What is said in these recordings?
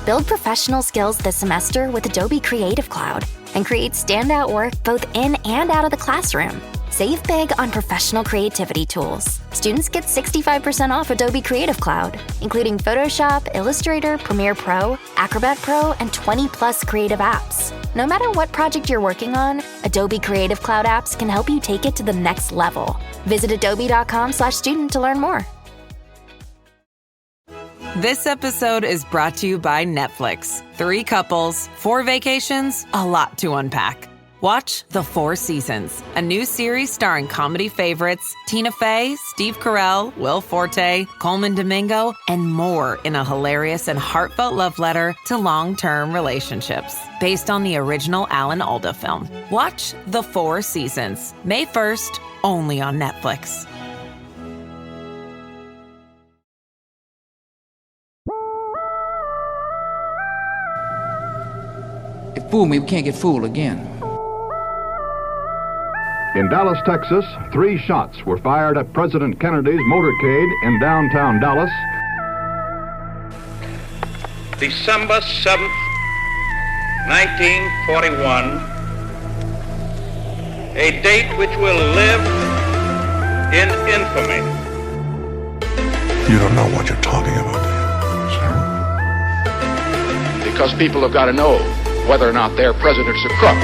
Build professional skills this semester with Adobe Creative Cloud and create standout work both in and out of the classroom. Save big on professional creativity tools. Students get 65% off Adobe Creative Cloud, including Photoshop, Illustrator, Premiere Pro, Acrobat Pro, and 20+ creative apps. No matter what project you're working on, Adobe Creative Cloud apps can help you take it to the next level. Visit adobe.com/student to learn more. This episode is brought to you by Netflix. 3 couples, 4 vacations, a lot to unpack. Watch The 4 Seasons, a new series starring comedy favorites Tina Fey, Steve Carell, Will Forte, Coleman Domingo, and more in a hilarious and heartfelt love letter to long-term relationships. Based on the original Alan Alda film. Watch The 4 Seasons, May 1st, only on Netflix. If fool me, we can't get fooled again. In Dallas, Texas, 3 shots were fired at President Kennedy's motorcade in downtown Dallas. December 7th, 1941, a date which will live in infamy. You don't know what you're talking about, do you, sir? Because people have got to know whether or not their president's a crook.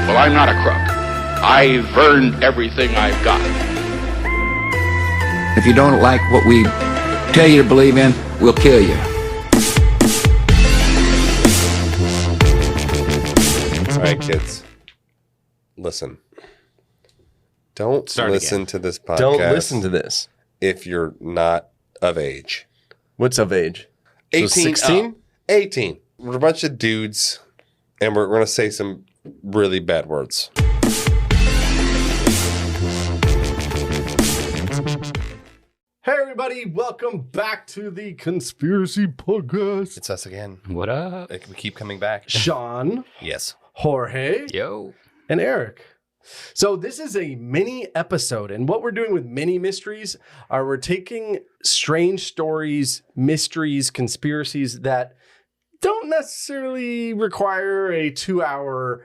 Well, I'm not a crook. I've earned everything I've got. If you don't like what we tell you to believe in, we'll kill you. All right, kids. Listen. Don't listen to this podcast. Don't listen to this. If you're not of age. What's of age? 18. So 16? 18. We're a bunch of dudes, and we're going to say some really bad words. Hey, everybody. Welcome back to the Conspiracy Podcast. It's us again. What up? We keep coming back. Sean. Yes. Jorge. Yo. And Eric. So this is a mini episode. And what we're doing with mini mysteries are we're taking strange stories, mysteries, conspiracies that don't necessarily require a 2-hour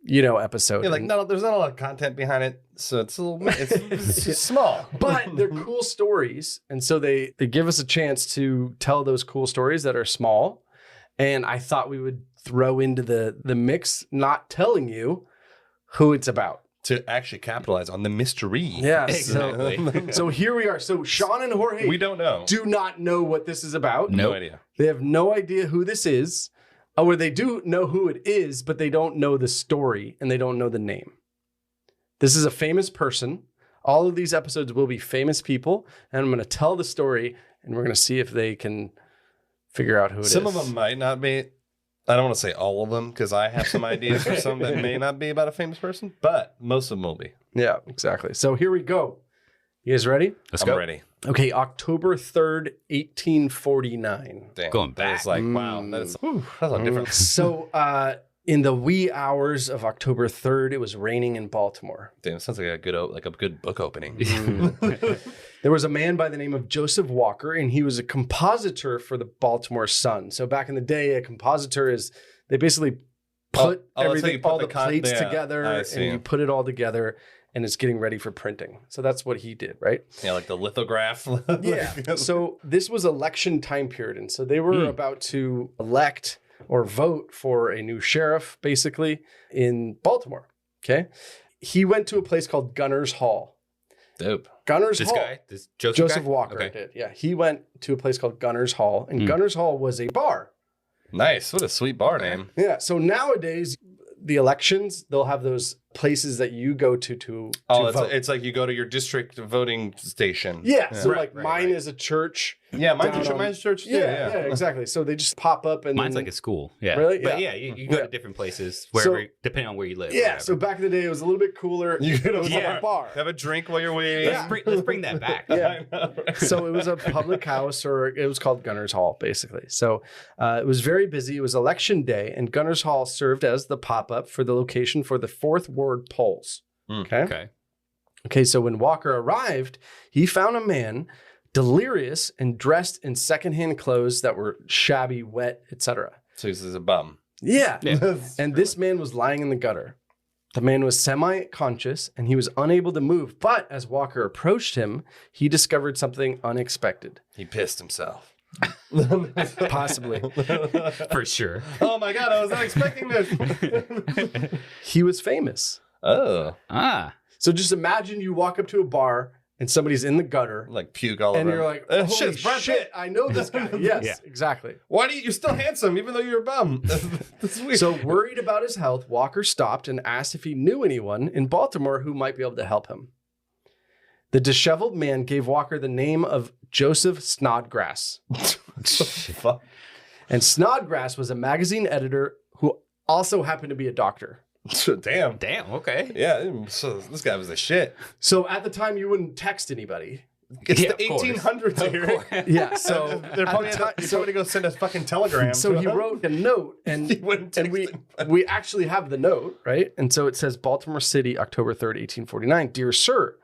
episode. Yeah, like there's not a lot of content behind it, so it's a little it's just small. But they're cool stories, and so they give us a chance to tell those cool stories that are small. And I thought we would throw into the mix, not telling you who it's about. To actually capitalize on the mystery. Yeah, exactly. So here we are. So Sean and Jorge, we don't know. Do not know what this is about. No idea. They have no idea who this is. Or they do know who it is, but they don't know the story and they don't know the name. This is a famous person. All of these episodes will be famous people, and I'm going to tell the story, and we're going to see if they can figure out who it is. Some of them might not be. I don't want to say all of them because I have some ideas for some that may not be about a famous person, but most of them will be. Yeah, exactly. So here we go. You guys ready? Let's go. I'm ready. Okay, October 3rd, 1849. Damn. Going back. It's like, wow, that's a lot different. So in the wee hours of October 3rd, it was raining in Baltimore. Damn, it sounds like a good book opening. There was a man by the name of Joseph Walker, and he was a compositor for the Baltimore Sun. So back in the day, a compositor is, they basically put everything, all the plates together, and you put it all together, and it's getting ready for printing. So that's what he did, right? Yeah, like the lithograph. Yeah. So this was election time period, and so they were about to elect or vote for a new sheriff, basically, in Baltimore, okay? He went to a place called Gunner's Hall. Dope. Gunner's This Hall. guy? This Joseph Joseph guy? Walker Okay. did. Yeah, he went to a place called Gunner's Hall, and Gunner's Hall was a bar. Nice. What a sweet bar name. Yeah. So nowadays, the elections, they'll have those places that you go to vote. It's like you go to your district voting station. Yeah. So mine is a church. Yeah, mine's a church too. Yeah, exactly. So they just pop up and Mine's like a school. Yeah. Really? But yeah, you go to different places wherever, depending on where you live. Yeah. So back in the day, it was a little bit cooler. It was like a bar. Have a drink while you're waiting. Let's bring that back. Yeah. So it was a public house, or it was called Gunner's Hall, basically. So it was very busy. It was election day, and Gunner's Hall served as the pop-up for the location for the Fourth Ward polls. Okay. So when Walker arrived, he found a man delirious, and dressed in secondhand clothes that were shabby, wet, etc. So he's a bum. Yeah. And this man was lying in the gutter. The man was semi-conscious and he was unable to move. But as Walker approached him, he discovered something unexpected. He pissed himself. Possibly. For sure. Oh my God, I was not expecting this. He was famous. Oh. So just imagine you walk up to a bar and somebody's in the gutter. Like puke all over. And you're like, oh, holy shit, shit, I know this guy. Yes, exactly. Why do you're still handsome even though you're a bum? That's weird. So worried about his health, Walker stopped and asked if he knew anyone in Baltimore who might be able to help him. The disheveled man gave Walker the name of Joseph Snodgrass. Fuck. And Snodgrass was a magazine editor who also happened to be a doctor. Damn. Okay. Yeah, so this guy was a shit. So at the time, you wouldn't text anybody. It's the 1800s here. Yeah, so they're probably somebody go send a fucking telegram. So he wrote a note, and we actually have the note, right? And so it says, Baltimore City, October 3rd, 1849. Dear sir,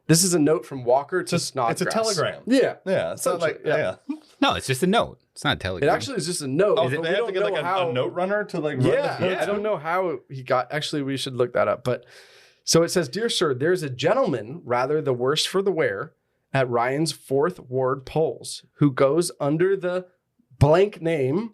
this is a note from Walker to Snodgrass. It's a telegram. Yeah. Yeah, it's not like, yeah. No, it's just a note. It's not a telegram. It actually is just a note. Oh, they have to get like a note runner to like run I don't know how he got. Actually, we should look that up. But so it says, Dear sir, there's a gentleman, rather the worse for the wear, at Ryan's 4th Ward polls, who goes under the blank name,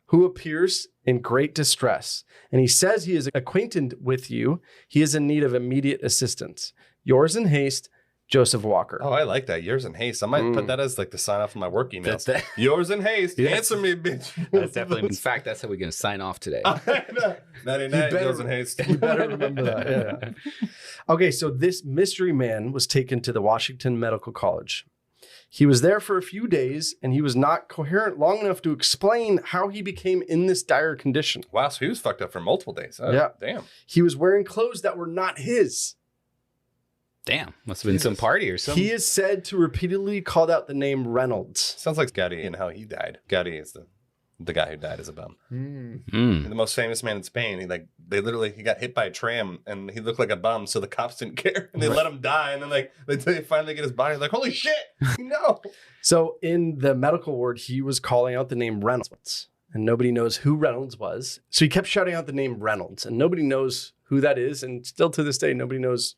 who appears in great distress. And he says he is acquainted with you. He is in need of immediate assistance. Yours in haste, Joseph Walker. Oh, I like that. Yours in haste. I might put that as like the sign off of my work emails. Yours in haste. Answer me, bitch. That's definitely. In fact, that's how we're going to sign off today. 99. Yours in haste. You better remember that. Yeah. Okay, so this mystery man was taken to the Washington Medical College. He was there for a few days, and he was not coherent long enough to explain how he became in this dire condition. Wow, so he was fucked up for multiple days. Oh, yeah. Damn. He was wearing clothes that were not his. Damn, must have been some party or something. He is said to repeatedly called out the name Reynolds. Sounds like Gaudi and how he died. Gaudi is the guy who died as a bum. Mm. The most famous man in Spain. He got hit by a tram and he looked like a bum, so the cops didn't care and they let him die. And then they finally get his body. Like, holy shit, no. So in the medical ward, he was calling out the name Reynolds, and nobody knows who Reynolds was. So he kept shouting out the name Reynolds, and nobody knows who that is. And still to this day, nobody knows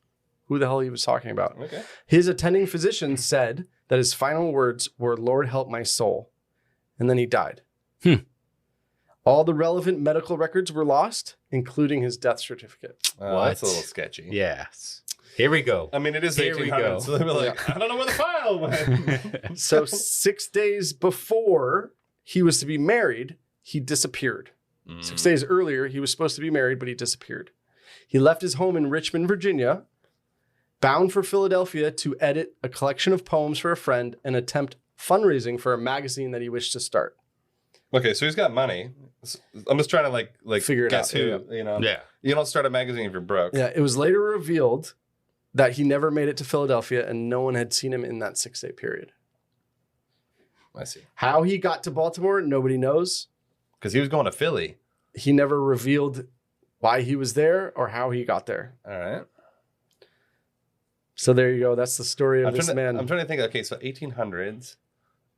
who the hell he was talking about. Okay. His attending physician said that his final words were, Lord, help my soul. And then he died. All the relevant medical records were lost, including his death certificate. That's a little sketchy. Yes. Here we go. I mean, it is Here 1800, so they were like, I don't know where the file went. So 6 days before he was to be married, he disappeared. 6 days earlier, he was supposed to be married, but he disappeared. He left his home in Richmond, Virginia, bound for Philadelphia to edit a collection of poems for a friend and attempt fundraising for a magazine that he wished to start. Okay, so he's got money. I'm just trying to like figure it guess out. who, you know? Yeah. You don't start a magazine if you're broke. Yeah, it was later revealed that he never made it to Philadelphia and no one had seen him in that 6-day period. I see. How he got to Baltimore, nobody knows. Because he was going to Philly. He never revealed why he was there or how he got there. All right. So there you go. That's the story of this man. I'm trying to think. Okay, so 1800s.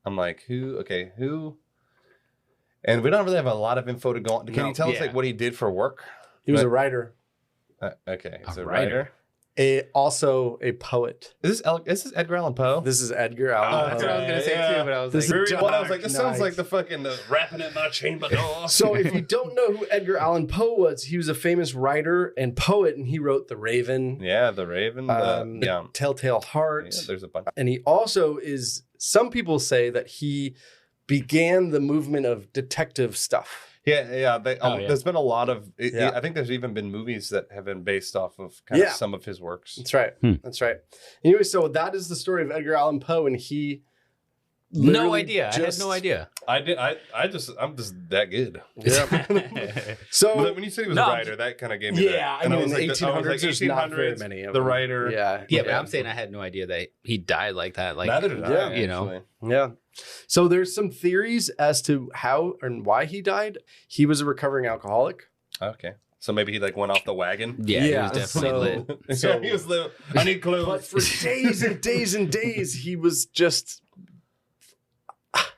I'm like, who? Okay, who? And we don't really have a lot of info to go on. Can you tell us like what he did for work? He was a writer. Okay, he's a writer. writer. Also a poet. Is this Edgar Allan Poe? This is Edgar Allan Poe. That's what I was going to say too, but I was This like, is I was like, this sounds Knight. like the fucking rapping at my chamber door. So if you don't know who Edgar Allan Poe was, he was a famous writer and poet, and he wrote The Raven. Yeah, the Raven. The Telltale Heart. Yeah, there's a bunch. And he also is, some people say that he began the movement of detective stuff. Yeah. There's been a lot of. I think there's even been movies that have been based off of kind of some of his works. That's right. That's right. Anyway, so that is the story of Edgar Allan Poe, and he. no idea. I had no idea. I'm just that good. Yeah. So when you said he was a writer, that kind of gave me. Yeah, that. I mean, in the 1800s, there's not very many of the them. writer. Yeah, but I'm saying I had no idea that he died like that. Like, neither did I. You know. Actually. Yeah. So there's some theories as to how and why he died. He was a recovering alcoholic. Okay. So maybe he like went off the wagon. Yeah, he was definitely lit. So he was lit. I need clothes. But for days and days and days, he was just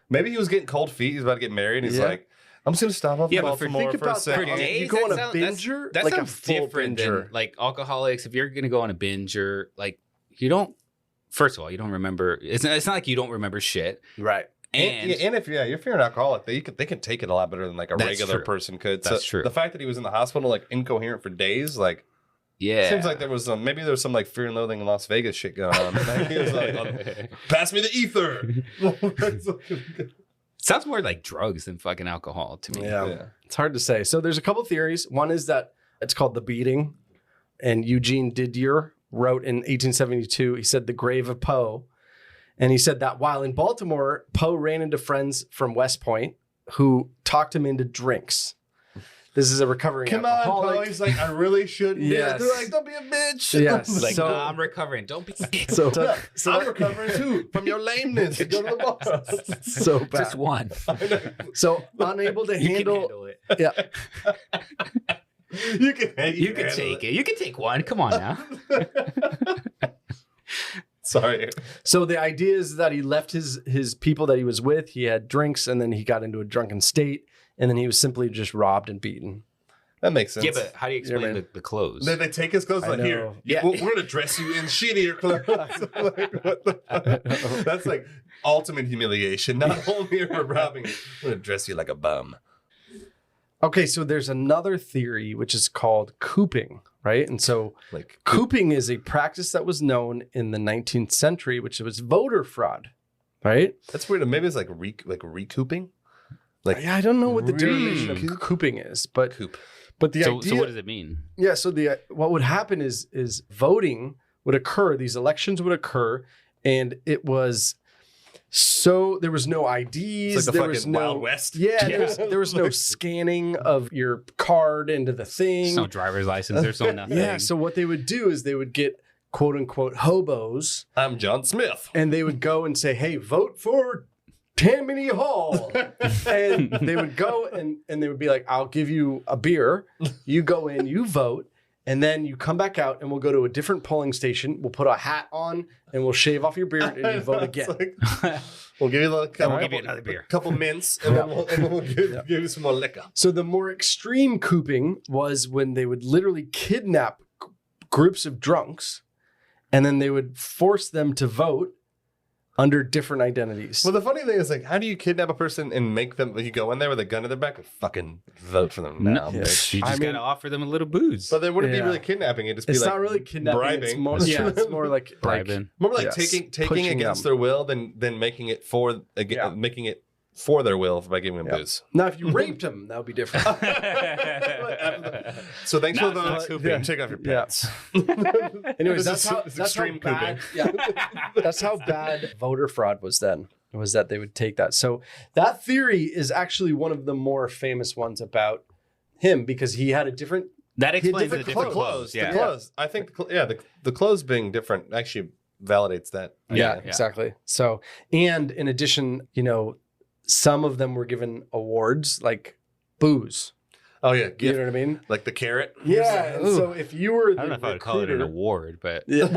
Maybe he was getting cold feet. He's about to get married. He's like, I'm just going to stop off in Baltimore for a second. You go on a binger? That like sounds a full different binger. than like alcoholics. If you're going to go on a binger, like you don't, first of all, you don't remember. It's not like you don't remember shit. Right. And if you're an alcoholic, they can take it a lot better than like a regular person could. That's true. The fact that he was in the hospital like incoherent for days, like seems like there was some like Fear and Loathing in Las Vegas shit going on. He was like, pass me the ether. Sounds more like drugs than fucking alcohol to me. Yeah. It's hard to say. So there's a couple theories. One is that it's called the beating, and Eugene Didier wrote in 1872. He said the grave of Poe. And he said that while in Baltimore, Poe ran into friends from West Point who talked him into drinks. This is a recovering alcoholic. Poe. He's like, I really shouldn't. Yes. They're like, don't be a bitch. Yes. Like, no, I'm recovering. Don't be. So I'm recovering too from your lameness. Go to the bar. So bad. Just one. So unable to handle it. Yeah. You can take it. You can take one. Come on now. Sorry. So the idea is that he left his people that he was with. He had drinks, and then he got into a drunken state, and then he was simply just robbed and beaten. That makes sense. Yeah, but how do you explain the clothes? They take his clothes like, here. Yeah. We're going to dress you in shittier clothes. Like, what the fuck? That's like ultimate humiliation. Not only are we robbing you, we're going to dress you like a bum. Okay, so there's another theory, which is called cooping, right? And so like cooping is a practice that was known in the 19th century, which was voter fraud, right? That's weird. Maybe it's like recouping. Like, I don't know what the derivation of cooping is, but the idea. So what does it mean? Yeah, so what would happen is voting would occur, these elections would occur, and it was. So there was no IDs. It's like there was no Wild West. Yeah, there was no scanning of your card into the thing. There's no driver's license. There's no nothing. Yeah. So what they would do is they would get quote unquote hobos. I'm John Smith, and they would go and say, "Hey, vote for Tammany Hall," and they would go and they would be like, "I'll give you a beer. You go in, you vote." And then you come back out and we'll go to a different polling station. We'll put a hat on and we'll shave off your beard and you vote again. We'll give you another beer. Couple mints and then we'll give you some more liquor. So the more extreme cooping was when they would literally kidnap groups of drunks and then they would force them to vote under different identities. Well, the funny thing is, like, how do you kidnap a person and make them, you go in there with a gun to their back and fucking vote for them now? You just got to offer them a little booze. But they wouldn't be really kidnapping. It'd just be it's like not really kidnapping. bribing. It's more like bribing. More like taking against their will than making it making it for their will by giving them booze. Now, if you raped them, that would be different. So thanks for the take off your pants. Anyways, that's how bad. Yeah, that's how bad voter fraud was then. Was that they would take that? So that theory is actually one of the more famous ones about him because he had a different. That explains the different clothes. Yeah. The clothes. I think the clothes being different actually validates that. Yeah, exactly. So, and in addition, some of them were given awards like booze. Oh yeah, you know what I mean? Like the carrot. Yeah. And so if you were, I don't know if I would call it an award, but yes.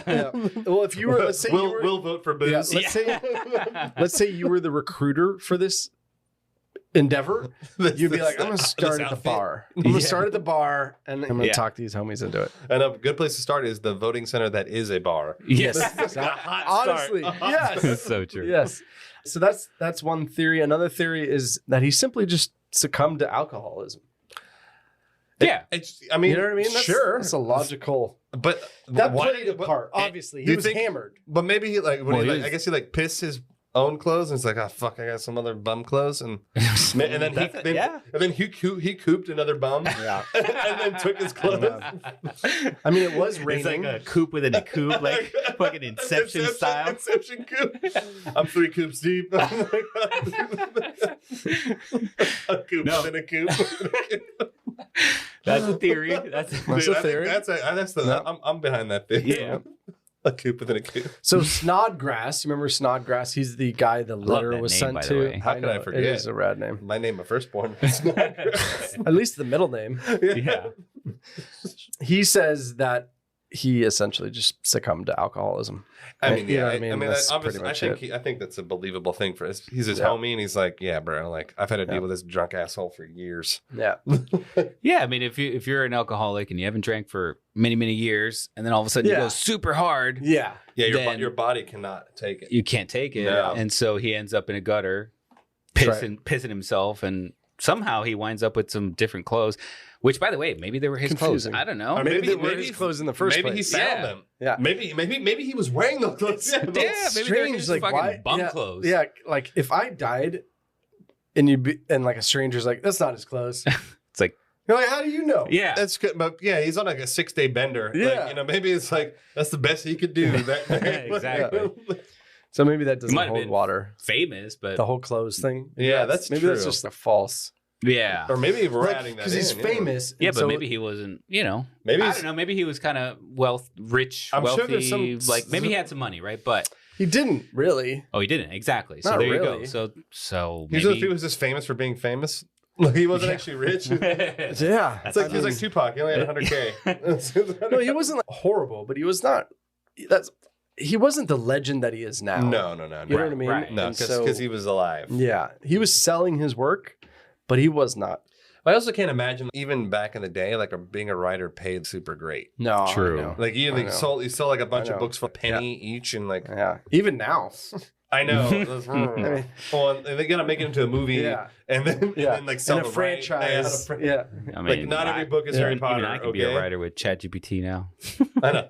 Yeah. Well, if you were, let's say we'll vote for booze. Let's say you were the recruiter for this endeavor. You'd be like, I'm going to start at the bar. I'm going to start at the bar, and I'm going to talk these homies into it. And a good place to start is the voting center that is a bar. Yes. Honestly, yes. That's so true. Yes. So that's one theory. Another theory is that he simply just succumbed to alcoholism. Yeah. I mean, you know what I mean? Sure. That's a logical. But that played a part. Obviously, he was hammered. But maybe he I guess he pissed his own clothes and it's like, fuck, I got some other bum clothes and then he cooped another bum and then took his clothes. I mean, it was raining. It's like a coop within a coop, like fucking Inception style. Inception coop. I'm 3 coops deep. A coop within a coop. That's a theory. That's a theory. I'm behind that theory. Yeah. A coop within a coop. So Snodgrass, you remember Snodgrass? He's the guy the letter was sent to. How could I forget? It is a rad name. My name, my firstborn, was Snodgrass. At least the middle name. Yeah. He says that he essentially just succumbed to alcoholism. I mean, yeah, I think that's a believable thing for us. He's his homie, and he's like, yeah, bro, like I've had to deal with this drunk asshole for years. Yeah, yeah. I mean, if you're an alcoholic and you haven't drank for many, many years, and then all of a sudden you go super hard, yeah, your body cannot take it. You can't take it, and so he ends up in a gutter, pissing himself, and somehow he winds up with some different clothes. Which, by the way, maybe they were his clothes. I don't know. Or maybe they were his clothes in the first place. Maybe he found them. Yeah. Maybe he was wearing those clothes. Yeah, maybe they're his fucking bum clothes. Yeah, like if I died and like a stranger's like, that's not his clothes. It's like, you're like, how do you know? Yeah. That's good. But yeah, he's on like a 6-day bender. Yeah. Like, maybe it's like, that's the best he could do. Exactly. So maybe that doesn't hold water. Famous, but the whole clothes thing. Yeah, that's maybe true. That's just a false. Yeah. Or maybe we're adding that because he's famous. Yeah, but maybe he wasn't, maybe I don't know, maybe he was kind of rich, wealthy. Sure there's some, maybe he had some money, right? But he didn't really. Oh, he didn't. Exactly. So there you go. So maybe he was just famous for being famous. Like he wasn't actually rich. Yeah. It's like he was like Tupac. He only had 100K. No, he wasn't like horrible, but he was not. He wasn't the legend that he is now. No. You know what I mean? Right. No, because he was alive. Yeah, he was selling his work, but he was not. I also can't imagine even back in the day, like being a writer paid super great. No, true. Like you sold like a bunch of books for a penny each, and like even now. I know. And they gotta make it into a movie, and then like sell a franchise. Yeah, I mean, like not every book is Harry Potter. Even I can be a writer with ChatGPT now. I know.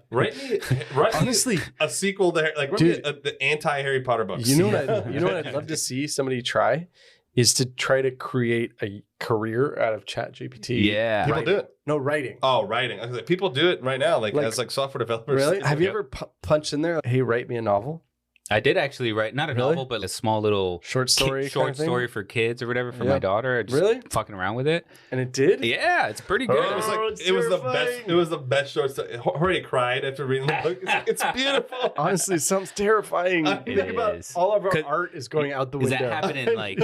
Honestly, a sequel there, like the anti-Harry Potter books. You know what I'd love to see somebody try is to try to create a career out of ChatGPT. Yeah, people do it. No, writing. Oh, writing. I was like, people do it right now, like as like software developers. Really? Have you ever punched in there? Hey, write me a novel. I did actually write not a novel, but a small little short story for kids or whatever for my daughter. I just fucking around with it, and it did. Yeah, it's pretty good. It was the best. It was the best short story. Already cried after reading the book. It's beautiful. Honestly, it sounds terrifying. Think about all of our art is going out the window. That happened in like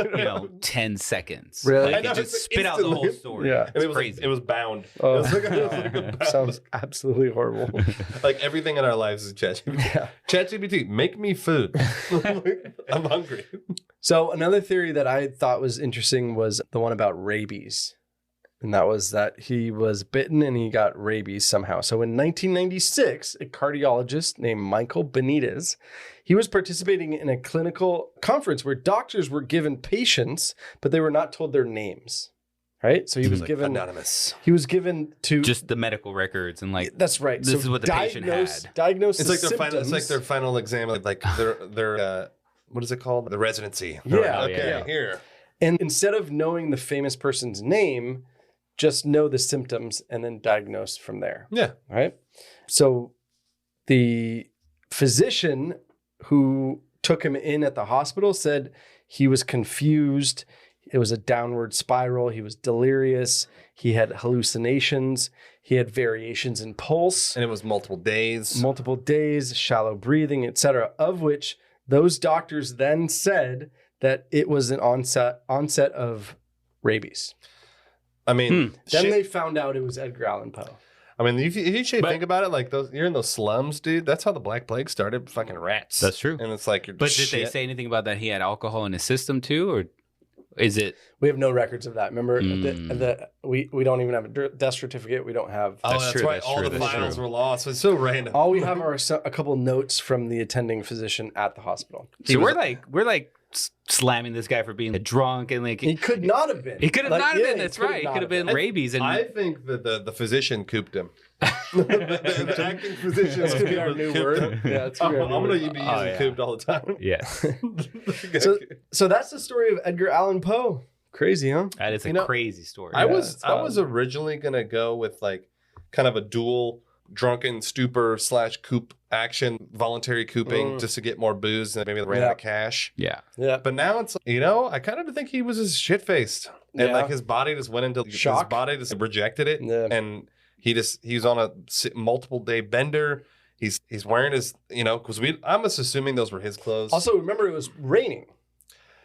10 seconds. Really? Like, it just spit out the whole story. Yeah, and it was crazy. It was bound. Oh. Sounds absolutely horrible. Like everything in our lives is ChatGPT. Yeah. ChatGPT, make me food. I'm hungry. So another theory that I thought was interesting was the one about rabies. And that was that he was bitten and he got rabies somehow. So in 1996, a cardiologist named Michael Benitez, he was participating in a clinical conference where doctors were given patients, but they were not told their names. Right? So he was given anonymous. He was given to just the medical records and like that's right. This is what the patient had. Diagnose it's like their final. It's like their final exam. Like their what is it called? The residency. Yeah. Okay. Here. And instead of knowing the famous person's name, just know the symptoms and then diagnose from there. Yeah. Right. So the physician who took him in at the hospital said he was confused. It was a downward spiral. He was delirious. He had hallucinations. He had variations in pulse. And it was multiple days, shallow breathing, etc. Of which those doctors then said that it was an onset of rabies. I mean, then they found out it was Edgar Allan Poe. I mean, if you think about it, like you're in those slums, dude. That's how the Black Plague started. Fucking rats. That's true. And it's like, but did they say anything about that he had alcohol in his system too, or is it? We have no records of that. Remember, we don't even have a death certificate. We don't have. Oh, that's right. All the files were lost. It's so random. All we have are a couple notes from the attending physician at the hospital. So we're like slamming this guy for being a drunk and like he could not have been. He could have not have been. That's right. He could have been rabies. And I think that the physician cooped him. the acting physician. That's gonna be our new word. Yeah, it's I'm gonna be using cooped all the time. Yeah. So that's the story of Edgar Allan Poe. Crazy, huh? That is a crazy story. I was originally gonna go with like kind of a dual drunken stupor / coop action, voluntary cooping just to get more booze and maybe ran out of cash. Yeah. But now it's I kind of think he was just shit faced and like his body just went into shock. His body just rejected it and he was on a multiple day bender. He's wearing his because I'm just assuming those were his clothes. Also, remember it was raining.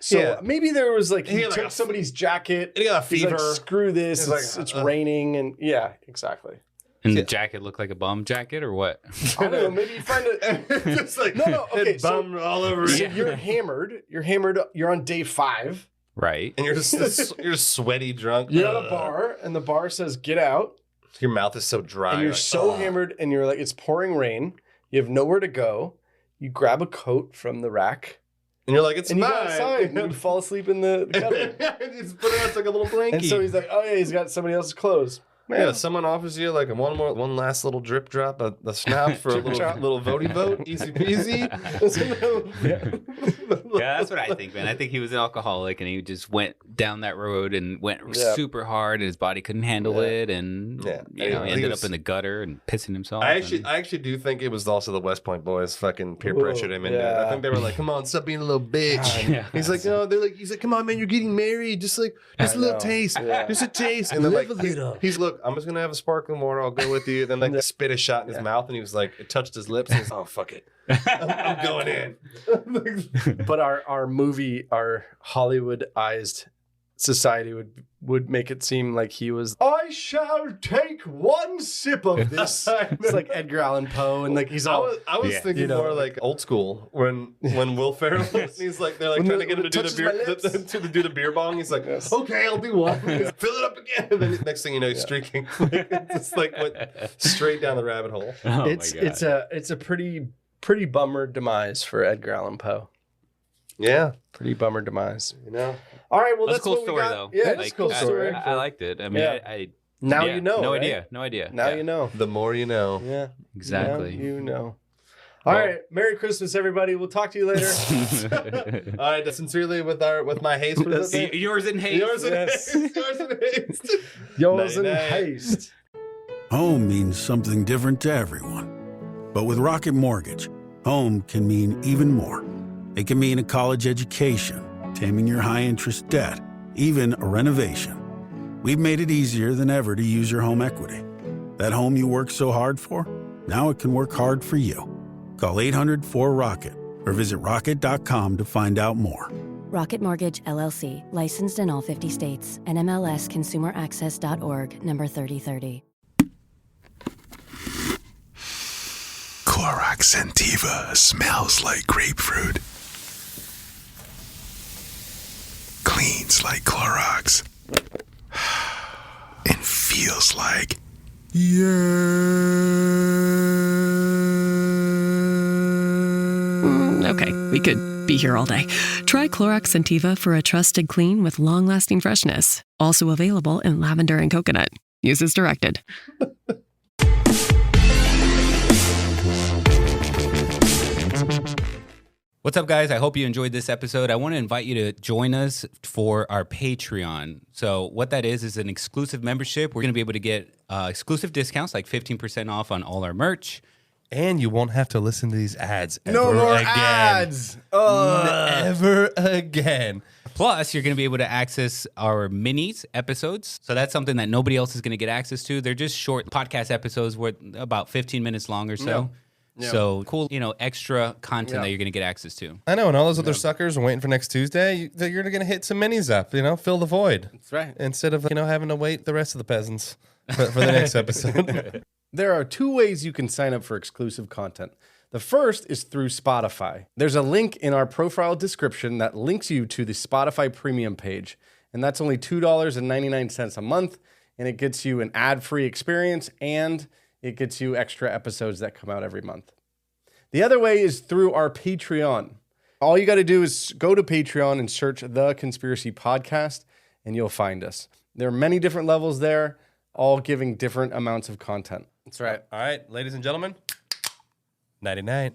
So maybe there was he took somebody's jacket. And he got a fever. Like, screw this. It's raining and exactly. And the jacket looked like a bum jacket or what? I don't know. Maybe you find it. Just like No. Okay, bum all over. So you're hammered. You're on day 5. Right. And you're just sweaty drunk. You're at a bar, and the bar says, "Get out." Your mouth is so dry. And you're so hammered, and you're like, it's pouring rain. You have nowhere to go. You grab a coat from the rack. And you're like, it's and mine. You go outside, and you fall asleep in the gutter. Just put it on like a little blanket. And so he's like, oh yeah, he's got somebody else's clothes. Yeah, someone offers you like one last little drip drop, a snap for a little votey vote, easy peasy. Yeah, that's what I think, man. I think he was an alcoholic and he just went down that road and went super hard, and his body couldn't handle it, and he ended up in the gutter and pissing himself. I actually do think it was also the West Point boys fucking peer pressured him into it. I think they were like, "Come on, stop being a little bitch." He's like, "No," he's like, "Come on, man, you're getting married. Just a little taste, just a taste." And then he's look, I'm just gonna have a sparkling water. I'll go with you. Then like spit a shot in his mouth, and he was like, it touched his lips. And he's, oh fuck it, I'm going in. But our Hollywoodized society would make it seem like he was. I shall take one sip of this. It's like Edgar Allan Poe, and like he's all. I was thinking more like old school when Will Ferrell. He's like they're like trying to get him to do the beer bong. He's like, okay, I'll do one. Fill it up again. And then next thing you know, he's streaking. It's like went straight down the rabbit hole. Oh, it's a pretty bummer demise for Edgar Allan Poe. Yeah, pretty bummer demise. All right, well, that's a cool what story, we got. though. Yeah, it's a cool story. I liked it. I mean, I now you know. No right? idea. No idea. Now you know. The more you know. Yeah, exactly. Now you know. All right, Merry Christmas, everybody. We'll talk to you later. All right, sincerely with my haste. Yours in haste. Yours in haste. Yours in haste. Yours in haste. Home means something different to everyone, but with Rocket Mortgage, home can mean even more. It can mean a college education, taming your high-interest debt, even a renovation. We've made it easier than ever to use your home equity. That home you worked so hard for, now it can work hard for you. Call 800-4ROCKET or visit rocket.com to find out more. Rocket Mortgage, LLC, licensed in all 50 states, and MLSConsumerAccess.org, number 3030. Clorox Sentiva smells like grapefruit. Cleans like Clorox. And feels like Okay, we could be here all day. Try Clorox Sentiva for a trusted clean with long-lasting freshness. Also available in lavender and coconut. Use as directed. What's up, guys? I hope you enjoyed this episode. I want to invite you to join us for our Patreon. So what that is an exclusive membership. We're going to be able to get exclusive discounts, like 15% off on all our merch. And you won't have to listen to these ads ever no more again. Ads. Never again. Plus, you're going to be able to access our minis episodes. So that's something that nobody else is going to get access to. They're just short podcast episodes worth about 15 minutes long or so. Yeah. So cool, extra content that you're going to get access to. I know, and all those other suckers are waiting for next Tuesday. You're going to hit some minis up, fill the void. That's right. Instead of, having to wait the rest of the peasants for the next episode. There are 2 ways you can sign up for exclusive content. The first is through Spotify. There's a link in our profile description that links you to the Spotify premium page, and that's only $2.99 a month, and it gets you an ad-free experience, and it gets you extra episodes that come out every month. The other way is through our Patreon. All you got to do is go to Patreon and search The Conspiracy Podcast, and you'll find us. There are many different levels there, all giving different amounts of content. That's right. All right, ladies and gentlemen, nighty-night.